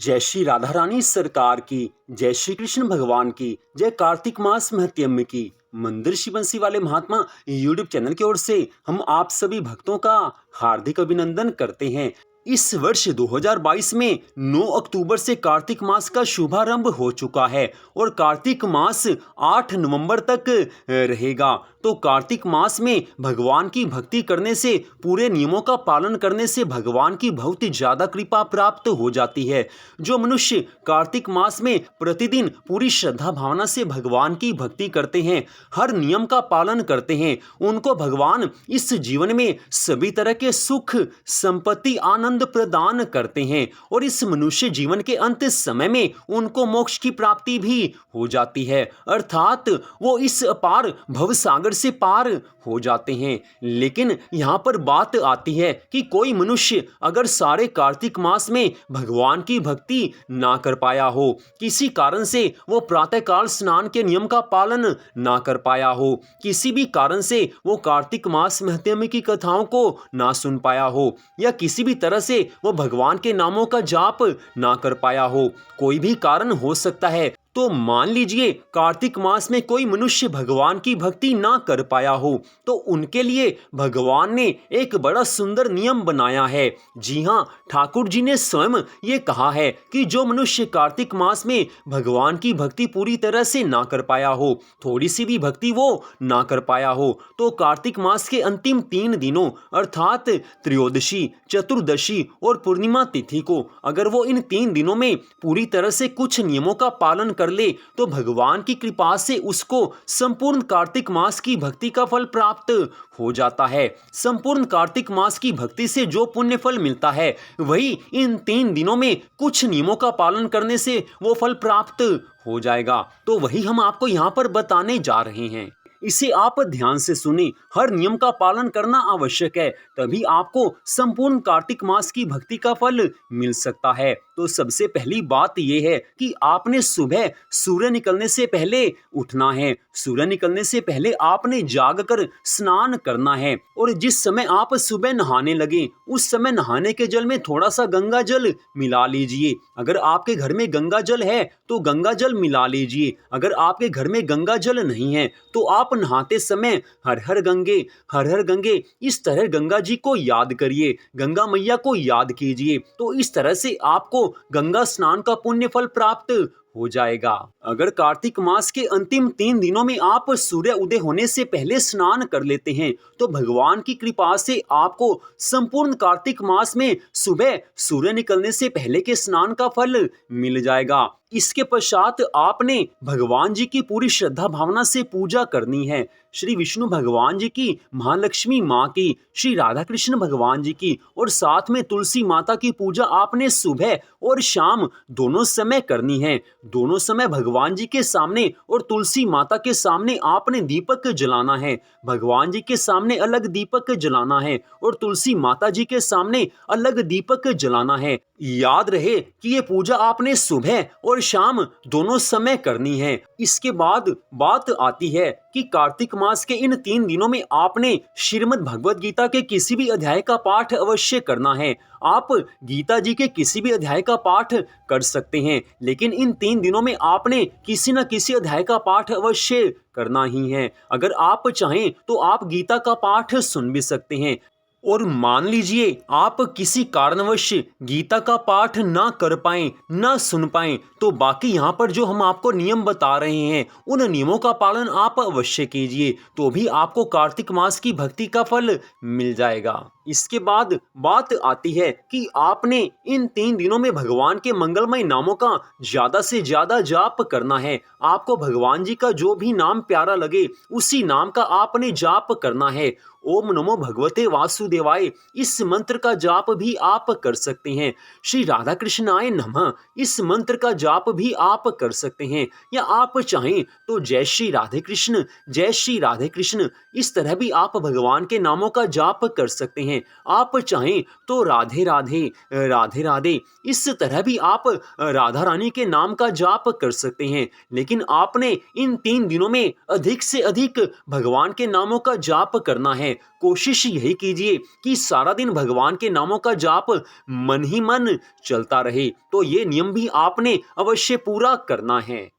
जय श्री राधा रानी सरकार की, जय श्री कृष्ण भगवान की, जय कार्तिक मास महत्यम की। मंदिर शिव बंसी वाले महात्मा यूट्यूब चैनल की ओर से हम आप सभी भक्तों का हार्दिक अभिनंदन करते हैं। इस वर्ष 2022 में 9 अक्टूबर से कार्तिक मास का शुभारंभ हो चुका है और कार्तिक मास 8 नवंबर तक रहेगा। तो कार्तिक मास में भगवान की भक्ति करने से, पूरे नियमों का पालन करने से भगवान की बहुत ही ज्यादा कृपा प्राप्त हो जाती है। जो मनुष्य कार्तिक मास में प्रतिदिन पूरी श्रद्धा भावना से भगवान की भक्ति करते हैं, हर नियम का पालन करते हैं, उनको भगवान इस जीवन में सभी तरह के सुख, संपत्ति, आनंद प्रदान करते हैं और इस मनुष्य जीवन के अंत समय में उनको मोक्ष की प्राप्ति भी हो जाती है, अर्थात वो इस अपार भवसागर से पार हो जाते हैं। लेकिन यहाँ पर बात आती है कि कोई मनुष्य अगर सारे कार्तिक मास में भगवान की भक्ति ना कर पाया हो, किसी कारण से वो प्रातःकाल स्नान के नियम का पालन ना कर पाया हो, किसी भी कारण से वो कार्तिक मास महत्म की कथाओं को ना सुन पाया हो, या किसी भी तरह से वो भगवान के नामों का जाप ना कर पाया हो, कोई भी कारण हो सकता है। तो मान लीजिए कार्तिक मास में कोई मनुष्य भगवान की भक्ति ना कर पाया हो, तो उनके लिए भगवान ने एक बड़ा सुंदर नियम बनाया है। जी हाँ, ठाकुर जी ने स्वयं ये कहा है कि जो मनुष्य कार्तिक मास में भगवान की भक्ति पूरी तरह से ना कर पाया हो, थोड़ी सी भी भक्ति वो ना कर पाया हो, तो कार्तिक मास के अंतिम 3 दिनों अर्थात त्रयोदशी, चतुर्दशी और पूर्णिमा तिथि को अगर वो इन 3 दिनों में पूरी तरह से कुछ नियमों का पालन कर ले, तो भगवान की कृपा से उसको संपूर्ण कार्तिक मास की भक्ति का फल प्राप्त हो जाता है। संपूर्ण कार्तिक मास की भक्ति से जो पुण्य फल मिलता है, वही इन 3 दिनों में कुछ नियमों का पालन करने से वो फल प्राप्त हो जाएगा। तो वही हम आपको यहाँ पर बताने जा रहे हैं। इसे आप ध्यान से सुने, हर नियम का पालन करना आवश्यक है, तभी आपको संपूर्ण कार्तिक मास की भक्ति का फल मिल सकता है। तो सबसे पहली बात यह है कि आपने सुबह सूर्य निकलने से पहले उठना है। सूर्य निकलने से पहले आपने जागकर स्नान करना है और जिस समय आप सुबह नहाने लगे, उस समय नहाने के जल में थोड़ा सा गंगा जल मिला लीजिए। अगर आपके घर में गंगा जल है तो गंगा जल मिला लीजिए। अगर आपके घर में गंगा जल नहीं है तो आप नहाते समय हर हर गंगे इस तरह गंगा जी को याद करिए, गंगा मैया को याद कीजिए। तो इस तरह से आपको गंगा स्नान का पुण्य फल प्राप्त हो जाएगा। अगर कार्तिक मास के अंतिम 3 दिनों में आप सूर्य उदय होने से पहले स्नान कर लेते हैं, तो भगवान की कृपा से आपको संपूर्ण कार्तिक मास में सुबह सूर्य निकलने से पहले के स्नान का फल मिल जाएगा। इसके पश्चात आपने भगवान जी की पूरी श्रद्धा भावना से पूजा करनी है। श्री विष्णु भगवान जी की, महालक्ष्मी माँ की, श्री राधा कृष्ण भगवान जी की और साथ में तुलसी माता की पूजा आपने सुबह और शाम दोनों समय करनी है। दोनों समय भगवान जी के सामने और तुलसी माता के सामने आपने दीपक जलाना है। भगवान जी के सामने अलग दीपक जलाना है और तुलसी माता जी के सामने अलग दीपक जलाना है। याद रहे कि ये पूजा आपने सुबह और शाम दोनों समय करनी है। इसके बाद बात आती है कि कार्तिक मास के इन 3 दिनों में आपने श्रीमद् भगवद गीता के किसी भी अध्याय का पाठ अवश्य करना है। आप गीता जी के किसी भी अध्याय का पाठ कर सकते हैं, लेकिन इन 3 दिनों में आपने किसी न किसी अध्याय का पाठ अवश्य करना ही है। अगर आप चाहें तो आप गीता का पाठ सुन भी सकते हैं। और मान लीजिए आप किसी कारणवश गीता का पाठ ना कर पाएं, ना सुन पाएं, तो बाकी यहाँ पर जो हम आपको नियम बता रहे हैं, उन नियमों का पालन आप अवश्य कीजिए, तो भी आपको कार्तिक मास की भक्ति का फल मिल जाएगा। इसके बाद बात आती है कि आपने इन 3 दिनों में भगवान के मंगलमय नामों का ज्यादा से ज्यादा जाप करना है। आपको भगवान जी का जो भी नाम प्यारा लगे, उसी नाम का आपने जाप करना है। ओम नमो भगवते वासुदेवाय, इस मंत्र का जाप भी आप कर सकते हैं। श्री राधा कृष्णाय नमः, इस मंत्र का जाप भी आप कर सकते हैं। या आप चाहें तो जय श्री राधे कृष्ण, जय श्री राधे कृष्ण, इस तरह भी आप भगवान के नामों का जाप कर सकते हैं। हैं। आप चाहें तो राधे राधे, राधे राधे, इस तरह भी आप राधा रानी के नाम का जाप कर सकते हैं। लेकिन आपने इन 3 दिनों में अधिक से अधिक भगवान के नामों का जाप करना है। कोशिश यही कीजिए कि सारा दिन भगवान के नामों का जाप मन ही मन चलता रहे। तो ये नियम भी आपने अवश्य पूरा करना है।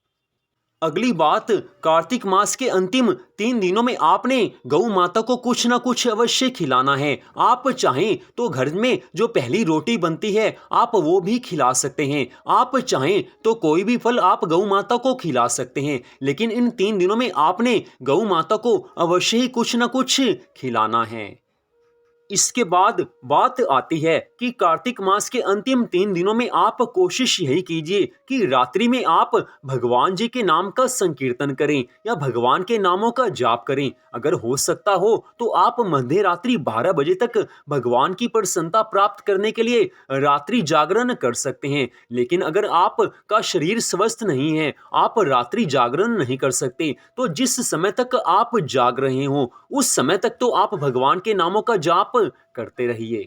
अगली बात, कार्तिक मास के अंतिम 3 दिनों में आपने गौ माता को कुछ ना कुछ अवश्य खिलाना है। आप चाहें तो घर में जो पहली रोटी बनती है आप वो भी खिला सकते हैं। आप चाहें तो कोई भी फल आप गौ माता को खिला सकते हैं। लेकिन इन 3 दिनों में आपने गौ माता को अवश्य ही कुछ ना कुछ खिलाना है। इसके बाद बात आती है कि कार्तिक मास के अंतिम 3 दिनों में आप कोशिश यही कीजिए कि रात्रि में आप भगवान जी के नाम का संकीर्तन करें या भगवान के नामों का जाप करें। अगर हो सकता हो तो आप मध्य रात्रि 12 बजे तक भगवान की प्रसन्नता प्राप्त करने के लिए रात्रि जागरण कर सकते हैं। लेकिन अगर आप का शरीर स्वस्थ नहीं है, आप रात्रि जागरण नहीं कर सकते, तो जिस समय तक आप जाग रहे हो उस समय तक तो आप भगवान के नामों का जाप करते रहिए।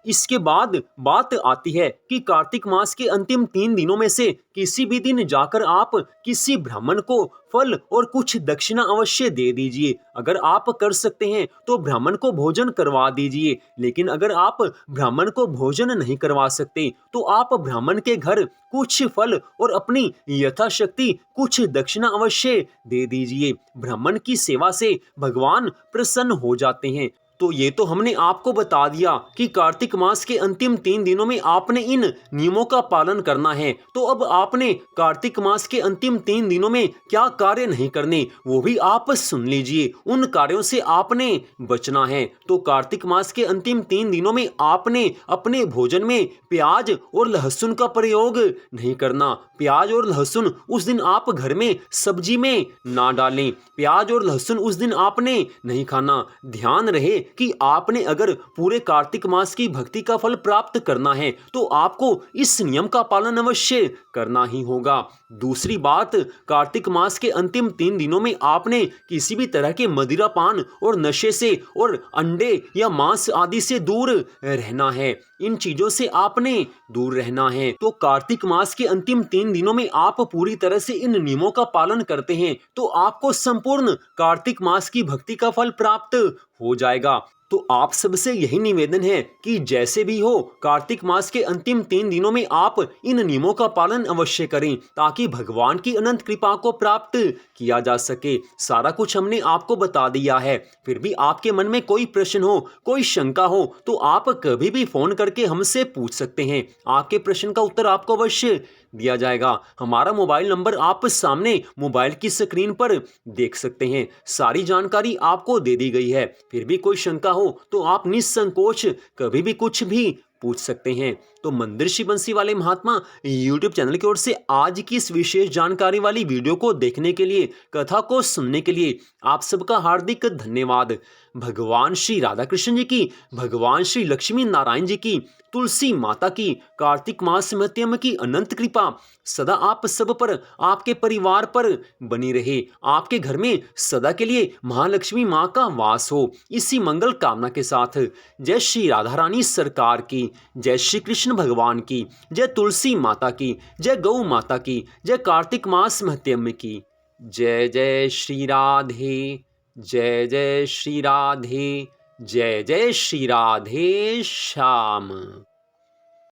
इसके बाद बात आती है कि कार्तिक मास के अंतिम 3 दिनों में से किसी भी दिन जाकर आप किसी ब्राह्मण को फल और कुछ दक्षिणा अवश्य दे दीजिए। अगर आप कर सकते हैं तो ब्राह्मण को भोजन करवा दीजिए। लेकिन अगर आप ब्राह्मण को भोजन नहीं करवा सकते तो आप ब्राह्मण के घर कुछ फल और अपनी यथाशक्ति कुछ दक्षिणा अवश्य दे दीजिए। ब्राह्मण की सेवा से भगवान प्रसन्न हो जाते हैं। तो ये तो हमने आपको बता दिया कि कार्तिक मास के अंतिम 3 दिनों में आपने इन नियमों का पालन करना है। तो अब आपने कार्तिक मास के अंतिम 3 दिनों में क्या कार्य नहीं करने वो भी आप सुन लीजिए। उन कार्यों से आपने बचना है। तो कार्तिक मास के अंतिम 3 दिनों में आपने अपने भोजन में प्याज और लहसुन का प्रयोग नहीं करना। प्याज और लहसुन उस दिन आप घर में सब्जी में ना डालें। प्याज और लहसुन उस दिन आपने नहीं खाना। ध्यान रहे कि आपने अगर पूरे कार्तिक मास की भक्ति का फल प्राप्त करना है तो आपको इस नियम का पालन अवश्य करना ही होगा। दूसरी बात, कार्तिक मास के अंतिम 3 दिनों में आपने किसी भी तरह के मदिरा पान और नशे से और अंडे या मांस आदि से दूर रहना है। इन चीजों से आपने दूर रहना है। तो कार्तिक मास के अंतिम 3 दिनों में आप पूरी तरह से इन नियमों का पालन करते हैं तो आपको संपूर्ण कार्तिक मास की भक्ति का फल प्राप्त हो जाएगा। तो आप सबसे यही निवेदन है कि जैसे भी हो कार्तिक मास के अंतिम 3 दिनों में आप इन नियमों का पालन अवश्य करें ताकि भगवान की अनंत कृपा को प्राप्त किया जा सके। सारा कुछ हमने आपको बता दिया है। फिर भी आपके मन में कोई प्रश्न हो, कोई शंका हो तो आप कभी भी फोन करके हमसे पूछ सकते हैं। आपके प्रश्न का उत्तर आपको अवश्य दिया जाएगा। हमारा मोबाइल नंबर आप सामने मोबाइल की स्क्रीन पर देख सकते हैं। सारी जानकारी आपको दे दी गई है। फिर भी कोई शंका हो तो आप निसंकोच कभी भी कुछ भी पूछ सकते हैं। तो मंदिर श्री बंसी वाले महात्मा यूट्यूब चैनल की ओर से आज की इस विशेष जानकारी वाली वीडियो को देखने के लिए, कथा को सुनने के लिए आप सबका हार्दिक धन्यवाद। भगवान श्री राधा कृष्ण जी की, भगवान श्री लक्ष्मी नारायण जी की, तुलसी माता की, कार्तिक मास महत्म की अनंत कृपा सदा आप सब पर, आपके परिवार पर बनी रहे। आपके घर में सदा के लिए महालक्ष्मी माँ का वास हो। इसी मंगल कामना के साथ जय श्री राधा रानी सरकार की, जय श्री कृष्ण भगवान की, जय तुलसी माता की, जय गौ माता की, जय कार्तिक मास महत्म की। जय जय श्री राधे, जय जय श्री राधे, जय जय श्री राधे श्याम।